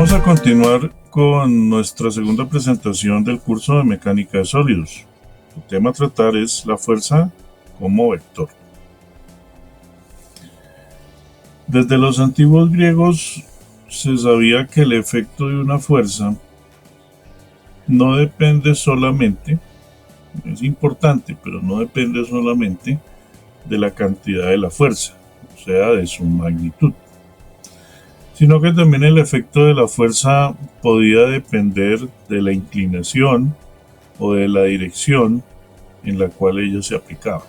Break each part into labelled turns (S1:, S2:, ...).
S1: Vamos a continuar con nuestra segunda presentación del curso de mecánica de sólidos. El tema a tratar es la fuerza como vector. Desde los antiguos griegos se sabía que el efecto de una fuerza no depende solamente, es importante, pero no depende solamente de la cantidad de la fuerza, o sea, de su magnitud, sino que también el efecto de la fuerza podía depender de la inclinación o de la dirección en la cual ella se aplicaba.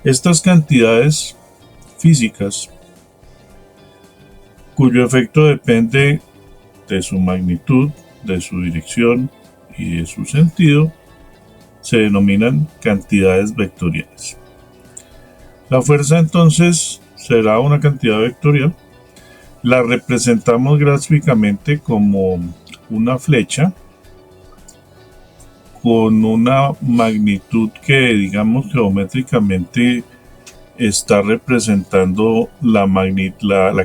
S1: Estas cantidades físicas, cuyo efecto depende de su magnitud, de su dirección y de su sentido, se denominan cantidades vectoriales. La fuerza entonces será una cantidad vectorial. La representamos gráficamente como una flecha con una magnitud que, digamos, geométricamente está representando la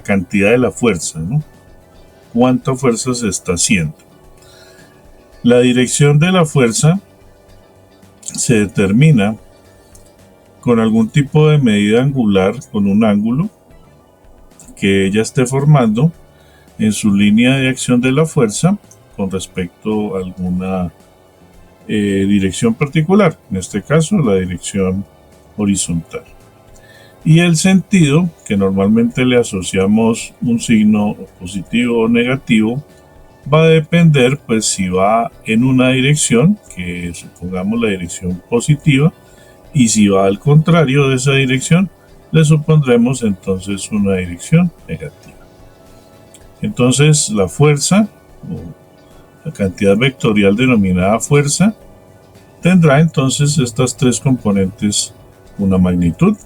S1: cantidad de la fuerza, ¿no? Cuánta fuerza se está haciendo. La dirección de la fuerza se determina con algún tipo de medida angular, con un ángulo que ella esté formando en su línea de acción de la fuerza con respecto a alguna dirección particular, en este caso la dirección horizontal. Y el sentido, que normalmente le asociamos un signo positivo o negativo, va a depender pues si va en una dirección, que supongamos la dirección positiva, y si va al contrario de esa dirección, le supondremos entonces una dirección negativa. Entonces la fuerza, o la cantidad vectorial denominada fuerza, tendrá entonces estas tres componentes: una magnitud,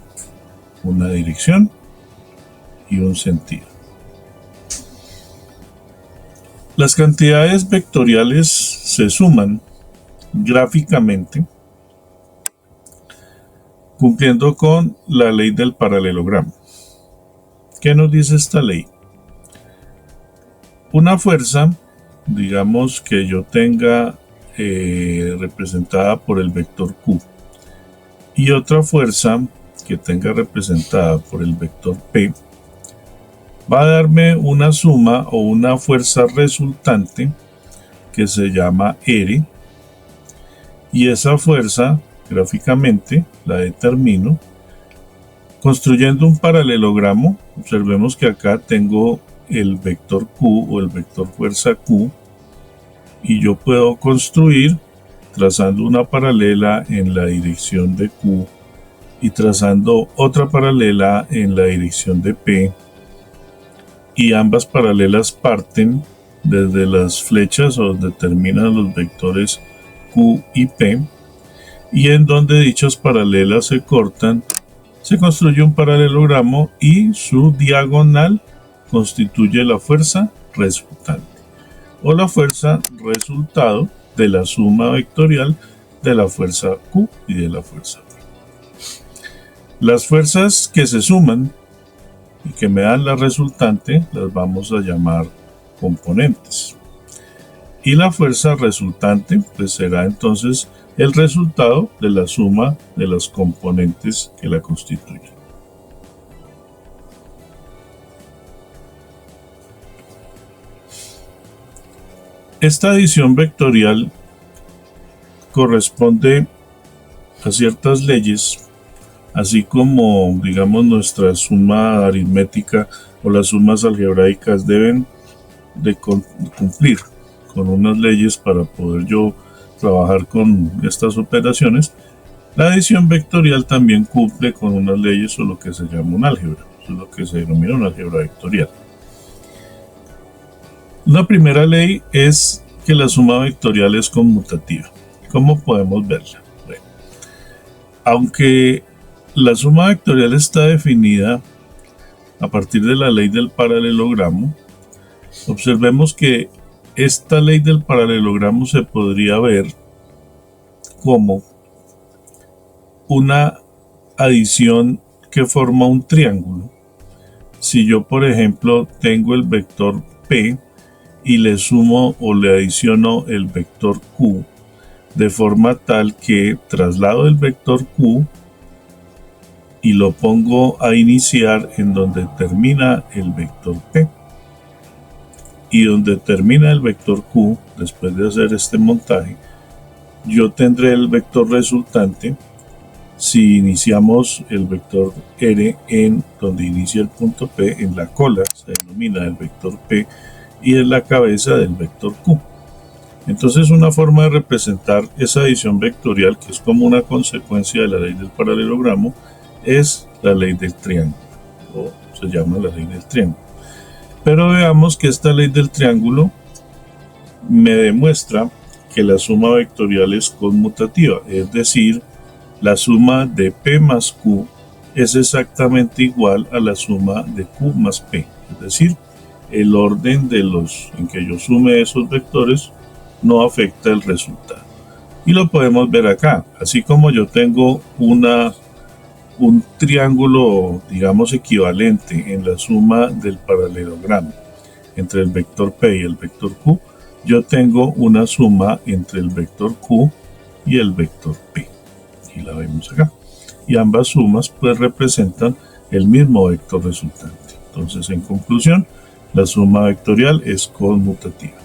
S1: una dirección y un sentido. Las cantidades vectoriales se suman gráficamente cumpliendo con la ley del paralelogramo. ¿Qué nos dice esta ley? Una fuerza, digamos que yo tenga representada por el vector Q, y otra fuerza que tenga representada por el vector P, va a darme una suma o una fuerza resultante que se llama R, y esa fuerza gráficamente la determino construyendo un paralelogramo. Observemos que acá tengo el vector Q o el vector fuerza Q, y yo puedo construir trazando una paralela en la dirección de Q y trazando otra paralela en la dirección de P, y ambas paralelas parten desde las flechas o donde terminan los vectores Q y P, y en donde dichas paralelas se cortan se construye un paralelogramo y su diagonal constituye la fuerza resultante o la fuerza resultado de la suma vectorial de la fuerza Q y de la fuerza P. Las fuerzas que se suman y que me dan la resultante las vamos a llamar componentes, y la fuerza resultante pues será entonces el resultado de la suma de las componentes que la constituyen. Esta adición vectorial corresponde a ciertas leyes, así como, digamos, nuestra suma aritmética o las sumas algebraicas deben de cumplir con unas leyes para poder yo trabajar con estas operaciones. La adición vectorial también cumple con unas leyes o lo que se llama un álgebra, eso es lo que se denomina una álgebra vectorial. La primera ley es que la suma vectorial es conmutativa. ¿Cómo podemos verla? Bueno, aunque la suma vectorial está definida a partir de la ley del paralelogramo, observemos que esta ley del paralelogramo se podría ver como una adición que forma un triángulo. Si yo, por ejemplo, tengo el vector P y le sumo o le adiciono el vector Q, de forma tal que traslado el vector Q y lo pongo a iniciar en donde termina el vector P. Y donde termina el vector Q, después de hacer este montaje, yo tendré el vector resultante si iniciamos el vector R en donde inicia el punto P, en la cola se denomina el vector P y en la cabeza del vector Q. Entonces una forma de representar esa adición vectorial, que es como una consecuencia de la ley del paralelogramo, es la ley del triángulo, o se llama la ley del triángulo. Pero veamos que esta ley del triángulo me demuestra que la suma vectorial es conmutativa, es decir, la suma de P más Q es exactamente igual a la suma de Q más P, es decir, el orden de los en que yo sume esos vectores no afecta el resultado. Y lo podemos ver acá, así como yo tengo un triángulo, digamos, equivalente en la suma del paralelogramo entre el vector P y el vector Q, yo tengo una suma entre el vector Q y el vector P. Y la vemos acá. Y ambas sumas pues representan el mismo vector resultante. Entonces, en conclusión, la suma vectorial es conmutativa.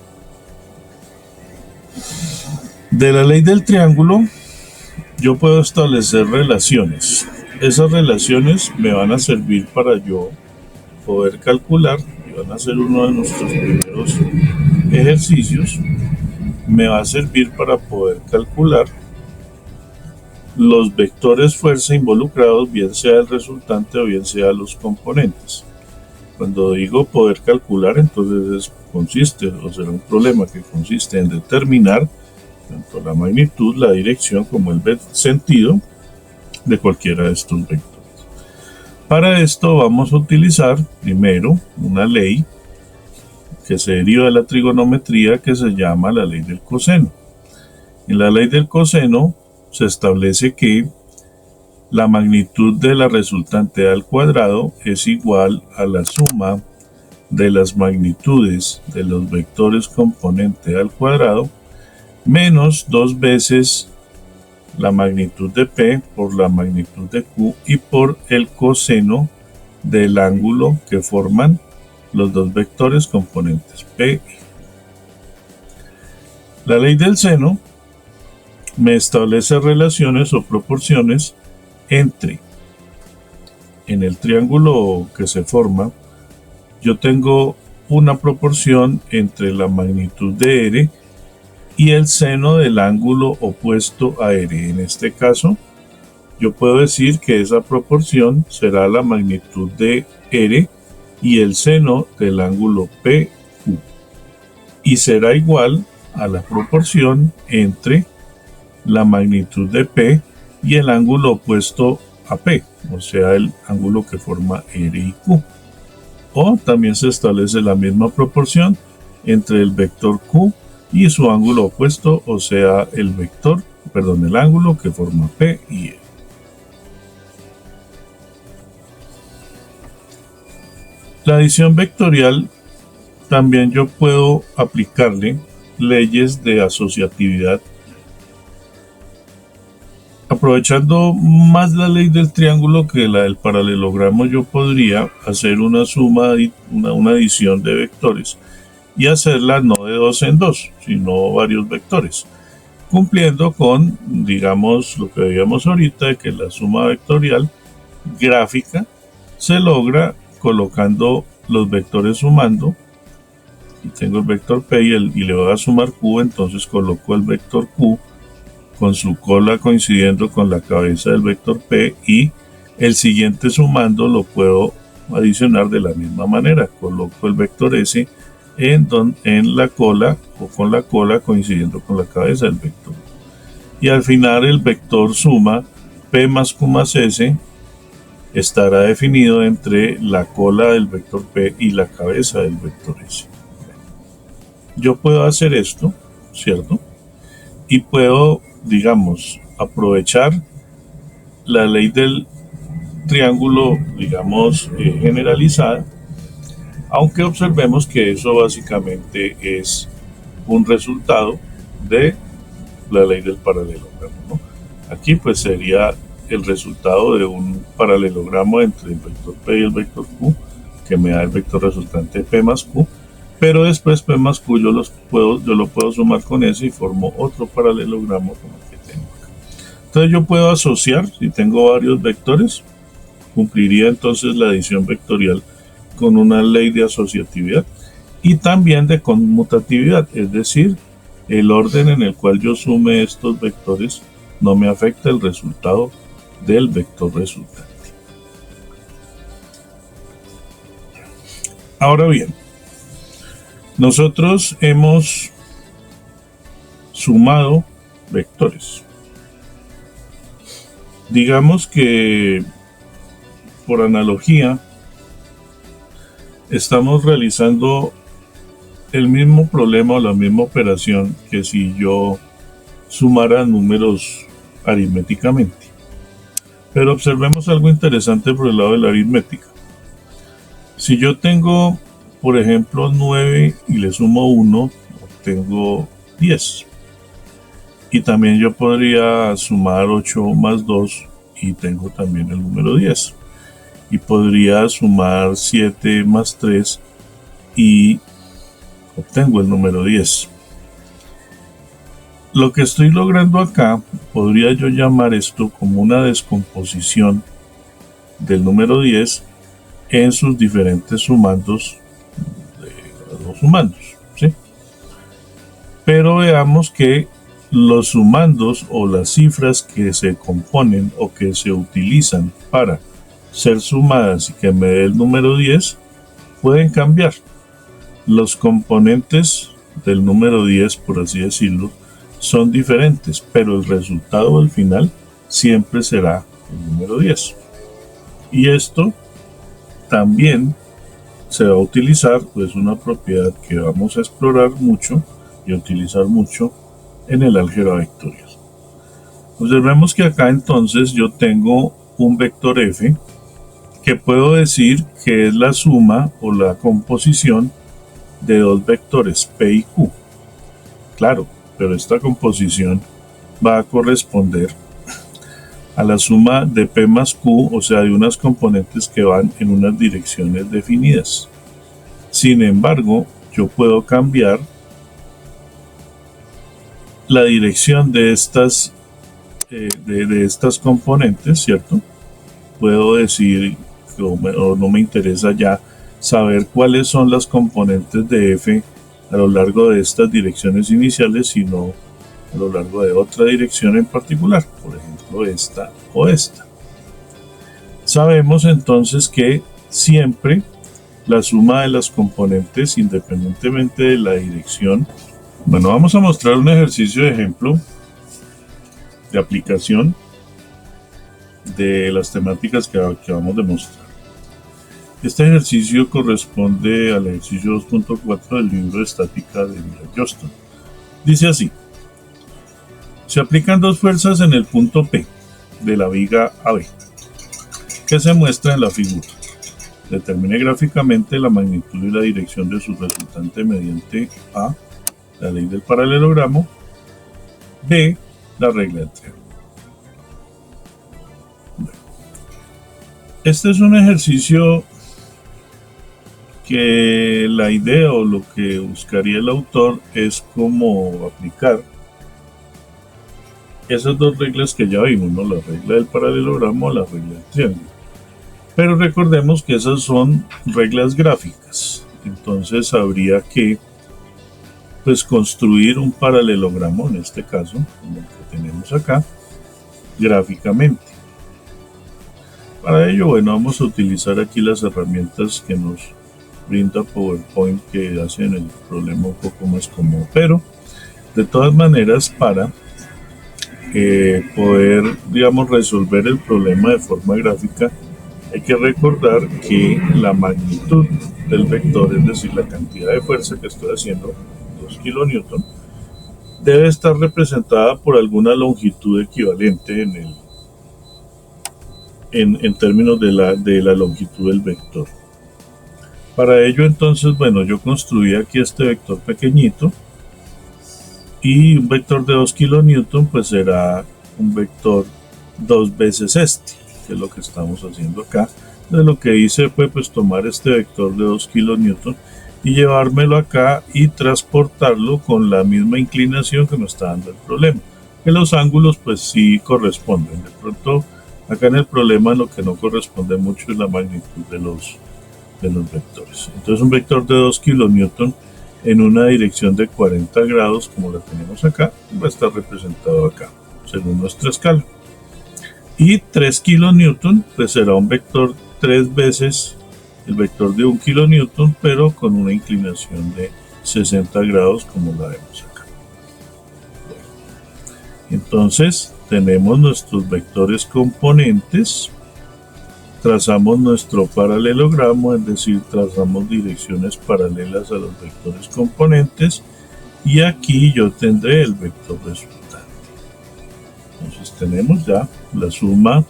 S1: De la ley del triángulo, yo puedo establecer relaciones. Esas relaciones me van a servir para yo poder calcular, y van a ser uno de nuestros primeros ejercicios, me va a servir para poder calcular los vectores fuerza involucrados, bien sea el resultante o bien sea los componentes. Cuando digo poder calcular, entonces consiste, o será un problema que consiste en determinar tanto la magnitud, la dirección como el sentido de cualquiera de estos vectores. Para esto vamos a utilizar primero una ley que se deriva de la trigonometría, que se llama la ley del coseno. En la ley del coseno se establece que la magnitud de la resultante al cuadrado es igual a la suma de las magnitudes de los vectores componente al cuadrado menos 2 veces la magnitud de P por la magnitud de Q y por el coseno del ángulo que forman los dos vectores componentes P y Q. La ley del seno me establece relaciones o proporciones entre, en el triángulo que se forma, yo tengo una proporción entre la magnitud de R y el seno del ángulo opuesto a R. En este caso, yo puedo decir que esa proporción será la magnitud de R y el seno del ángulo PQ. Y será igual a la proporción entre la magnitud de P y el ángulo opuesto a P, o sea, el ángulo que forma R y Q. O también se establece la misma proporción entre el vector Q y su ángulo opuesto, o sea, el ángulo que forma P y R. La adición vectorial también yo puedo aplicarle leyes de asociatividad. Aprovechando más la ley del triángulo que la del paralelogramo, yo podría hacer una suma, una adición de vectores y hacerla no de 2 en 2, sino varios vectores, cumpliendo con, digamos, lo que veíamos ahorita, de que la suma vectorial gráfica se logra colocando los vectores sumando. Y tengo el vector P y le voy a sumar Q, entonces coloco el vector Q con su cola coincidiendo con la cabeza del vector P, y el siguiente sumando lo puedo adicionar de la misma manera. Coloco el vector S en la cola o con la cola coincidiendo con la cabeza del vector. Y al final el vector suma P más Q más S estará definido entre la cola del vector P y la cabeza del vector S. Yo puedo hacer esto, ¿cierto? Y puedo, digamos, aprovechar la ley del triángulo, digamos, generalizada, aunque observemos que eso básicamente es un resultado de la ley del paralelogramo, ¿no? Aquí pues sería el resultado de un paralelogramo entre el vector P y el vector Q, que me da el vector resultante P más Q, pero después P más Q yo lo puedo sumar con ese y formo otro paralelogramo como el que tengo acá. Entonces yo puedo asociar, si tengo varios vectores, cumpliría entonces la adición vectorial con una ley de asociatividad y también de conmutatividad, es decir, el orden en el cual yo sume estos vectores no me afecta el resultado del vector resultante. Ahora bien, nosotros hemos sumado vectores. Digamos que por analogía estamos realizando el mismo problema o la misma operación que si yo sumara números aritméticamente. Pero observemos algo interesante por el lado de la aritmética. Si yo tengo, por ejemplo, 9 y le sumo 1, obtengo 10. Y también yo podría sumar 8 más 2 y tengo también el número 10. Y podría sumar 7 más 3 y obtengo el número 10. Lo que estoy logrando acá, podría yo llamar esto como una descomposición del número 10 en sus diferentes sumandos de los sumandos, ¿sí? Pero veamos que los sumandos o las cifras que se componen o que se utilizan para ser sumadas y que me dé el número 10 pueden cambiar. Los componentes del número 10, por así decirlo, son diferentes, pero el resultado al final siempre será el número 10. Y esto también se va a utilizar, pues una propiedad que vamos a explorar mucho y a utilizar mucho en el álgebra vectorial. Observemos que acá entonces yo tengo un vector f que puedo decir que es la suma o la composición de dos vectores P y Q. Claro, pero esta composición va a corresponder a la suma de P más Q, o sea, de unas componentes que van en unas direcciones definidas. Sin embargo, yo puedo cambiar la dirección de estas componentes, ¿cierto? Puedo decir, o no me interesa ya saber cuáles son las componentes de f a lo largo de estas direcciones iniciales, sino a lo largo de otra dirección en particular, por ejemplo esta o esta. Sabemos entonces que siempre la suma de las componentes, independientemente de la dirección. Bueno, vamos a mostrar un ejercicio de ejemplo de aplicación de las temáticas que vamos a demostrar. Este ejercicio corresponde al ejercicio 2.4 del libro de estática de Miller-Johnston. Dice así: se aplican dos fuerzas en el punto P de la viga AB, que se muestra en la figura. Determine gráficamente la magnitud y la dirección de su resultante mediante A, la ley del paralelogramo, B, la regla del triángulo. Este es un ejercicio que la idea o lo que buscaría el autor es cómo aplicar esas dos reglas que ya vimos, ¿no? La regla del paralelogramo a la regla del triángulo. Pero recordemos que esas son reglas gráficas, entonces habría que construir un paralelogramo, en este caso, como el que tenemos acá, gráficamente. Para ello, bueno, vamos a utilizar aquí las herramientas que nos brinda PowerPoint, que hacen el problema un poco más cómodo, pero de todas maneras, para poder, digamos, resolver el problema de forma gráfica, hay que recordar que la magnitud del vector, es decir, la cantidad de fuerza que estoy haciendo, 2 kilonewton, debe estar representada por alguna longitud equivalente en términos de la longitud del vector. Para ello entonces, bueno, yo construí aquí este vector pequeñito y un vector de 2 kilonewton pues será un vector 2 veces este, que es lo que estamos haciendo acá. Entonces lo que hice fue pues tomar este vector de 2 kilonewton y llevármelo acá y transportarlo con la misma inclinación que me está dando el problema. Que los ángulos pues sí corresponden. De pronto acá en el problema lo que no corresponde mucho es la magnitud de los vectores. Entonces un vector de 2 kilonewton en una dirección de 40 grados, como la tenemos acá, va a estar representado acá, según nuestra escala. Y 3 kilonewton, pues será un vector 3 veces el vector de 1 kilonewton, pero con una inclinación de 60 grados, como la vemos acá. Entonces, tenemos nuestros vectores componentes, trazamos nuestro paralelogramo, es decir, trazamos direcciones paralelas a los vectores componentes, y aquí yo tendré el vector resultante. Entonces tenemos ya la suma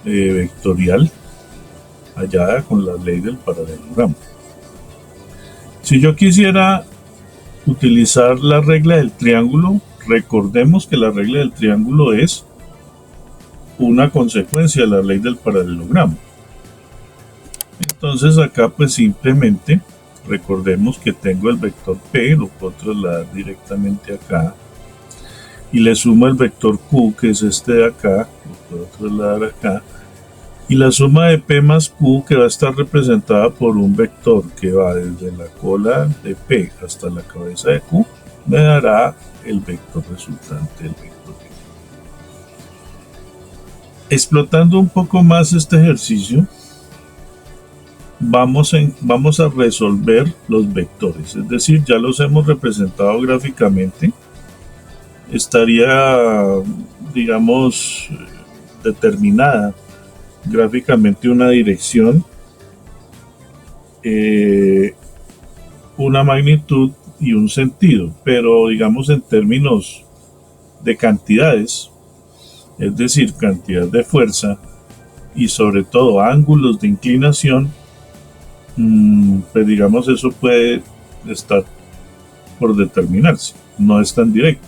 S1: vectorial hallada con la ley del paralelogramo. Si yo quisiera utilizar la regla del triángulo, recordemos que la regla del triángulo es una consecuencia de la ley del paralelogramo. Entonces acá pues simplemente recordemos que tengo el vector P, lo puedo trasladar directamente acá, y le sumo el vector Q, que es este de acá, lo puedo trasladar acá, y la suma de P más Q, que va a estar representada por un vector que va desde la cola de P hasta la cabeza de Q, me dará el vector resultante, el vector P. Explotando un poco más este ejercicio, vamos a resolver los vectores, es decir, ya los hemos representado gráficamente. Estaría, digamos, determinada gráficamente una dirección, una magnitud y un sentido, pero digamos en términos de cantidades, es decir, cantidad de fuerza y sobre todo ángulos de inclinación, pues digamos eso puede estar por determinarse, no es tan directo.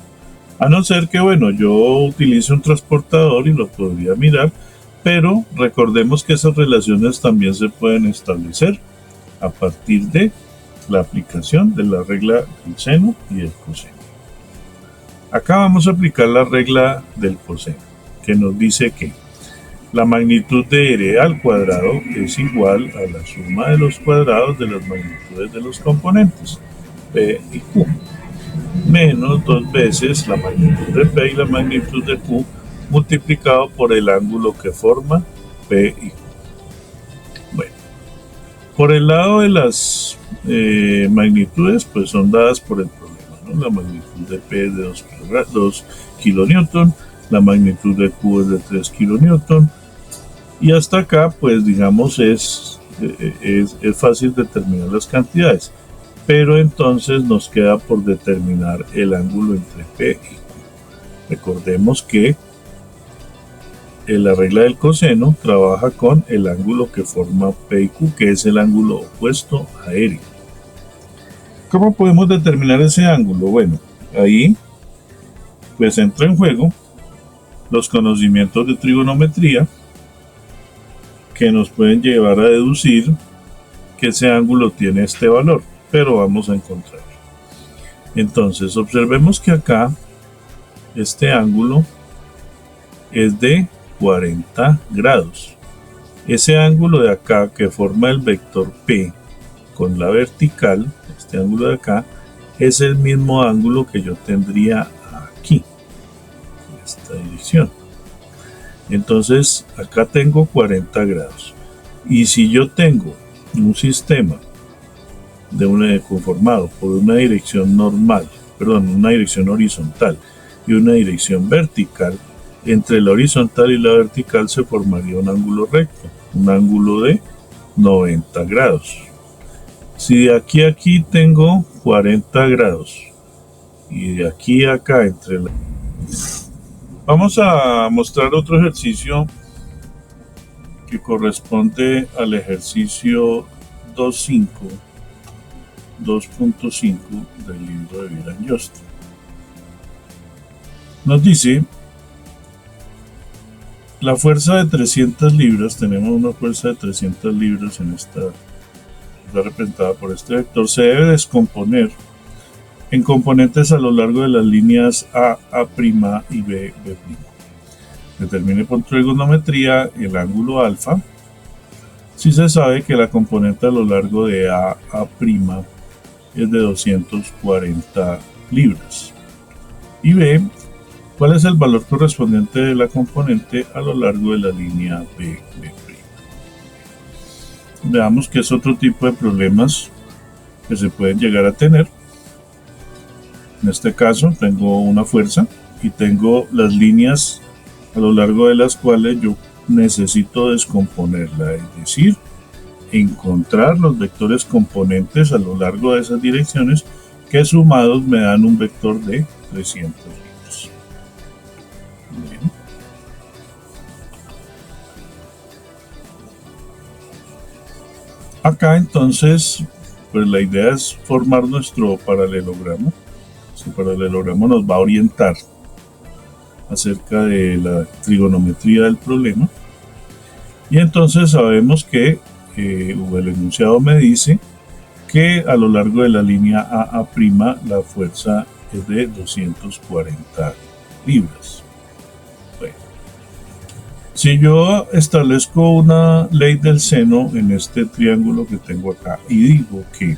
S1: A no ser que, bueno, yo utilice un transportador y lo podría mirar, pero recordemos que esas relaciones también se pueden establecer a partir de la aplicación de la regla del seno y del coseno. Acá vamos a aplicar la regla del coseno, que nos dice que la magnitud de r al cuadrado es igual a la suma de los cuadrados de las magnitudes de los componentes, P y Q, menos 2 veces la magnitud de P y la magnitud de Q multiplicado por el ángulo que forma P y Q. Bueno, por el lado de las magnitudes, pues son dadas por el problema, ¿no? La magnitud de P es de 2 kilonewton, la magnitud de Q es de 3 kilonewton, y hasta acá, pues digamos, es fácil determinar las cantidades. Pero entonces nos queda por determinar el ángulo entre P y Q. Recordemos que la regla del coseno trabaja con el ángulo que forma P y Q, que es el ángulo opuesto a R. ¿Cómo podemos determinar ese ángulo? Bueno, ahí pues entra en juego los conocimientos de trigonometría que nos pueden llevar a deducir que ese ángulo tiene este valor, pero vamos a encontrarlo. Entonces observemos que acá este ángulo es de 40 grados. Ese ángulo de acá que forma el vector P con la vertical, este ángulo de acá, es el mismo ángulo que yo tendría aquí, en esta dirección. Entonces acá tengo 40 grados. Y si yo tengo un sistema conformado por una dirección normal, una dirección horizontal y una dirección vertical, entre la horizontal y la vertical se formaría un ángulo recto, un ángulo de 90 grados. Si de aquí a aquí tengo 40 grados y de aquí a acá vamos a mostrar otro ejercicio que corresponde al ejercicio 2.5 del libro de Viran-Jost. Nos dice la fuerza de 300 libras, tenemos una fuerza de 300 libras en esta, está representada por este vector, se debe descomponer en componentes a lo largo de las líneas A, A' y B, B'. Determine por trigonometría el ángulo alfa si se sabe que la componente a lo largo de A, A' es de 240 libras. Y B, ¿cuál es el valor correspondiente de la componente a lo largo de la línea B, B'? Veamos que es otro tipo de problemas que se pueden llegar a tener. En este caso tengo una fuerza y tengo las líneas a lo largo de las cuales yo necesito descomponerla, es decir, encontrar los vectores componentes a lo largo de esas direcciones que sumados me dan un vector de 300 libras. Bien. Acá entonces, pues la idea es formar nuestro paralelogramo. Este paralelogramo nos va a orientar acerca de la trigonometría del problema. Y entonces sabemos que el enunciado me dice que a lo largo de la línea AA' la fuerza es de 240 libras. Bueno, si yo establezco una ley del seno en este triángulo que tengo acá y digo que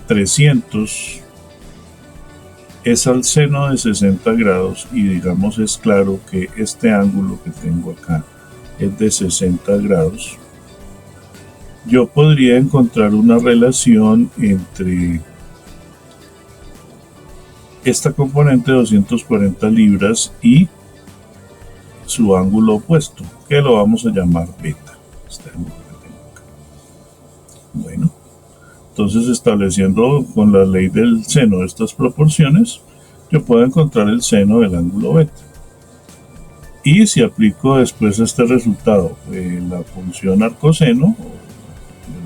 S1: 300 es al seno de 60 grados y digamos es claro que este ángulo que tengo acá es de 60 grados, yo podría encontrar una relación entre esta componente de 240 libras y su ángulo opuesto, que lo vamos a llamar beta. Este ángulo que tengo acá. Bueno, entonces estableciendo con la ley del seno de estas proporciones, yo puedo encontrar el seno del ángulo beta. Y si aplico después este resultado en la función arcoseno, o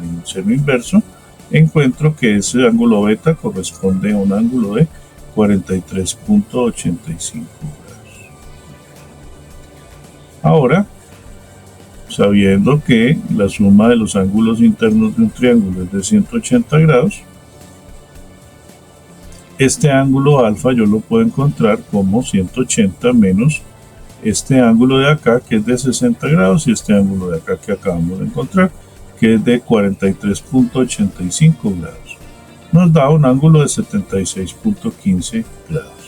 S1: el seno inverso, encuentro que ese ángulo beta corresponde a un ángulo de 43.85 grados. Ahora, sabiendo que la suma de los ángulos internos de un triángulo es de 180 grados, este ángulo alfa yo lo puedo encontrar como 180 menos este ángulo de acá que es de 60 grados y este ángulo de acá que acabamos de encontrar que es de 43.85 grados. Nos da un ángulo de 76.15 grados.